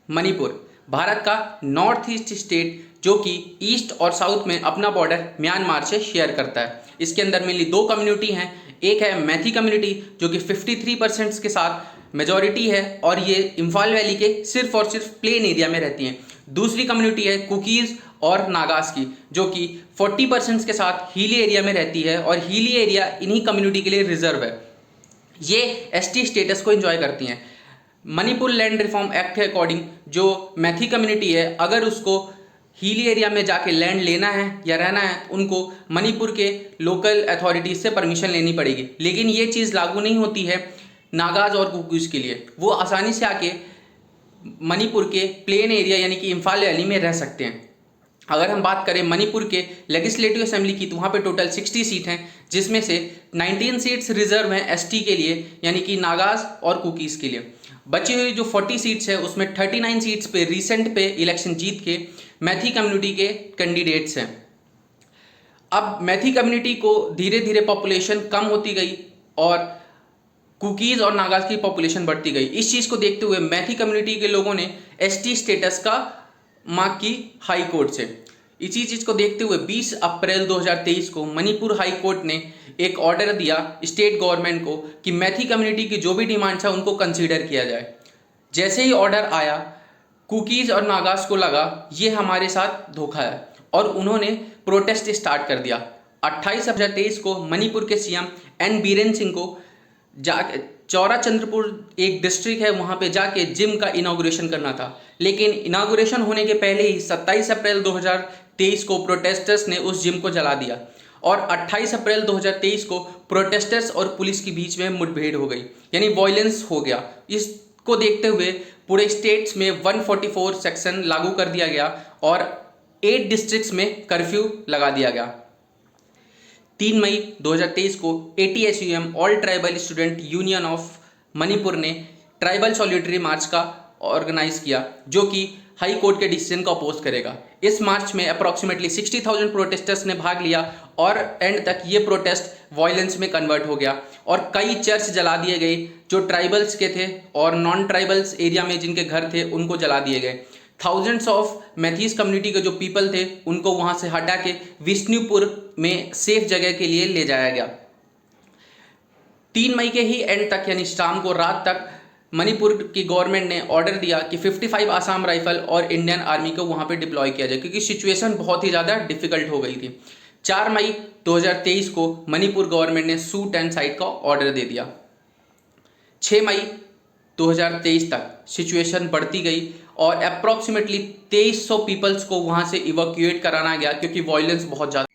मणिपुर भारत का north east state जो कि ईस्ट और साउथ में अपना बॉर्डर म्यांमार से शेयर करता है। इसके अंदर मेनली दो कम्युनिटी हैं, एक है मैथी कम्युनिटी जो कि 53% के साथ मेजॉरिटी है और ये इम्फाल वैली के सिर्फ और सिर्फ प्लेन एरिया में रहती हैं। दूसरी कम्युनिटी है कुकीज़ और नागास की जो कि 40% के साथ हिली एरिया में रहती है और हिली एरिया इन्हीं कम्युनिटी के लिए रिजर्व है। ये एसटी स्टेटस को एंजॉय करती हैं। मणिपुर लैंड रिफॉर्म एक्ट के अकॉर्डिंग जो मैथी कम्युनिटी है, अगर उसको हिली एरिया में जाके लैंड लेना है या रहना है, उनको मणिपुर के लोकल अथॉरिटीज से परमिशन लेनी पड़ेगी। लेकिन ये चीज़ लागू नहीं होती है नागाज और कुकीज के लिए। वो आसानी से आके मणिपुर के प्लेन एरिया यानी कि इम्फाल वैली में रह सकते हैं। अगर हम बात करें मणिपुर के लेजिस्लेटिव असेंबली की तो वहाँ पे टोटल 60 सीट हैं, जिसमें से 19 सीट्स रिजर्व हैं एसटी के लिए यानी कि नागाज और कुकीज़ के लिए। बची हुई जो 40 सीट्स है उसमें 39 सीट्स पे रिसेंट पे इलेक्शन जीत के मैथी कम्युनिटी के कैंडिडेट्स हैं। अब मैथी कम्युनिटी को धीरे धीरे पॉपुलेशन कम होती गई और कुकीज़ और नागाज की पॉपुलेशन बढ़ती गई। इस चीज़ को देखते हुए मैथी कम्युनिटी के लोगों ने एसटी स्टेटस का मांग की हाई कोर्ट से। इसी चीज़ को देखते हुए 20 अप्रैल 2023 को मणिपुर हाई कोर्ट ने एक ऑर्डर दिया स्टेट गवर्नमेंट को कि मैथी कम्युनिटी की जो भी डिमांड्स है उनको कंसीडर किया जाए। जैसे ही ऑर्डर आया, कुकीज़ और नागाज को लगा ये हमारे साथ धोखा है और उन्होंने प्रोटेस्ट स्टार्ट कर दिया। 28 अप्रैल 2023 को मणिपुर के सीएम एन बीरेन सिंह को चौरा चंद्रपुर एक डिस्ट्रिक्ट है, वहाँ पे जाके जिम का इनाग्रेशन करना था। लेकिन इनाग्रेशन होने के पहले ही 27 अप्रैल 2023 को प्रोटेस्टर्स ने उस जिम को जला दिया और 28 अप्रैल 2023 को प्रोटेस्टर्स और पुलिस के बीच में मुठभेड़ हो गई, यानी वायलेंस हो गया। इसको देखते हुए पूरे स्टेट्स में 144 सेक्शन लागू कर दिया गया और 8 डिस्ट्रिक्ट्स में कर्फ्यू लगा दिया गया। 3 मई 2023 को ATSUM all tribal student union of Manipur ने ट्राइबल सॉलिडरी मार्च का ऑर्गेनाइज किया जो कि हाई कोर्ट के डिसीजन को अपोज करेगा। इस मार्च में अप्रॉक्सीमेटली 60,000 प्रोटेस्टर्स ने भाग लिया और एंड तक ये प्रोटेस्ट वायलेंस में कन्वर्ट हो गया और कई चर्च जला दिए गए जो ट्राइबल्स के थे और नॉन ट्राइबल्स एरिया में जिनके घर थे उनको जला दिए गए। थाउजेंड्स ऑफ मैथीज कम्युनिटी के जो पीपल थे उनको वहां से हटा के विष्णुपुर में सेफ जगह के लिए ले जाया गया। 3 मई के ही एंड तक यानी शाम को रात तक मणिपुर की गवर्नमेंट ने ऑर्डर दिया कि 55 आसाम राइफल और इंडियन आर्मी को वहां पे डिप्लॉय किया जाए क्योंकि सिचुएशन बहुत ही ज़्यादा डिफिकल्ट हो गई थी। 4 मई 2023 को मणिपुर गवर्नमेंट ने शूट एंड साइट का ऑर्डर दे दिया। 6 मई 2023 तक सिचुएशन बढ़ती गई और अप्रॉक्सीमेटली 2300 पीपल्स को वहां से इवैक्यूएट कराना गया क्योंकि वायलेंस बहुत ज़्यादा।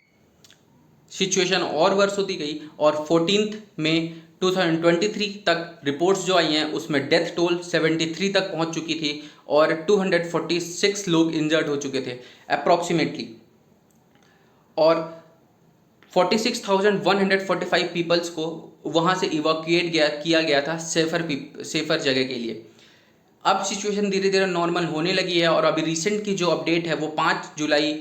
सिचुएशन और वर्स होती गई और 14 मई 2023 तक रिपोर्ट्स जो आई हैं उसमें डेथ टोल 73 तक पहुंच चुकी थी और 246 लोग इंजर्ड हो चुके थे अप्रॉक्सीमेटली और 46,145 पीपल्स को वहां से इवैक्यूएट किया गया था सेफर जगह के लिए। अब सिचुएशन धीरे धीरे नॉर्मल होने लगी है और अभी रिसेंट की जो अपडेट है वो 5 जुलाई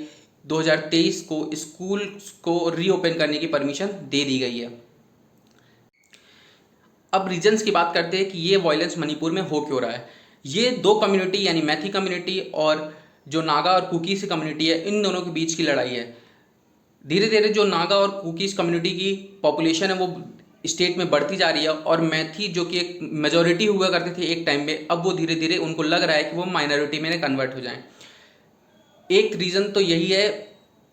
2023 को स्कूल को रीओपन करने की परमिशन दे दी गई है। अब रीजन्स की बात करते हैं कि ये वायलेंस मणिपुर में हो क्यों रहा है। ये दो कम्युनिटी यानी मैथी कम्युनिटी और जो नागा और कुकीज़ कम्युनिटी है, इन दोनों के बीच की लड़ाई है। धीरे धीरे जो नागा और कुकीज़ कम्युनिटी की पॉपुलेशन है वो स्टेट में बढ़ती जा रही है और मैथी जो कि एक मेजॉरिटी हुआ करते थे एक टाइम में, अब वो धीरे धीरे उनको लग रहा है कि वो माइनॉरिटी में कन्वर्ट हो जाएं। एक रीज़न तो यही है,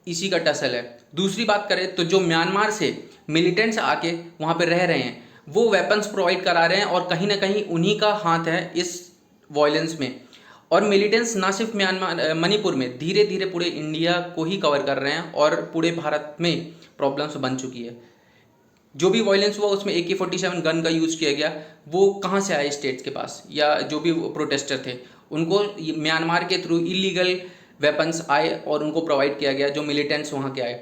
इसी का टसल है। दूसरी बात करें तो जो म्यांमार से मिलिटेंट्स आके वहाँ पे रह रहे हैं वो वेपन्स प्रोवाइड करा रहे हैं और कहीं ना कहीं उन्हीं का हाथ है इस वायलेंस में। और मिलिटेंट्स ना सिर्फ म्यांमार मणिपुर में, धीरे धीरे पूरे इंडिया को ही कवर कर रहे हैं और पूरे भारत में प्रॉब्लम्स बन चुकी है। जो भी वायलेंस हुआ उसमें AK-47 गन का यूज़ किया गया, वो कहाँ से आए स्टेट्स के पास, या जो भी प्रोटेस्टर थे उनको म्यांमार के थ्रू इलीगल वेपन्स आए और उनको प्रोवाइड किया गया जो मिलिटेंट्स वहाँ के आए।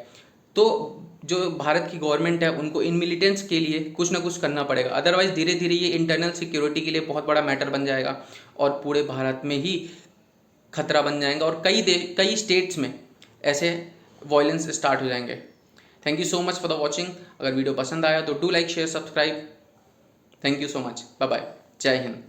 तो जो भारत की गवर्नमेंट है उनको इन मिलिटेंट्स के लिए कुछ ना कुछ करना पड़ेगा, अदरवाइज धीरे धीरे ये इंटरनल सिक्योरिटी के लिए बहुत बड़ा मैटर बन जाएगा और पूरे भारत में ही खतरा बन जाएगा और कई स्टेट्स में ऐसे वायलेंस स्टार्ट हो जाएंगे। Thank you so much for the watching. अगर वीडियो पसंद आया तो do like share subscribe. Thank you so much, bye bye, जय हिंद।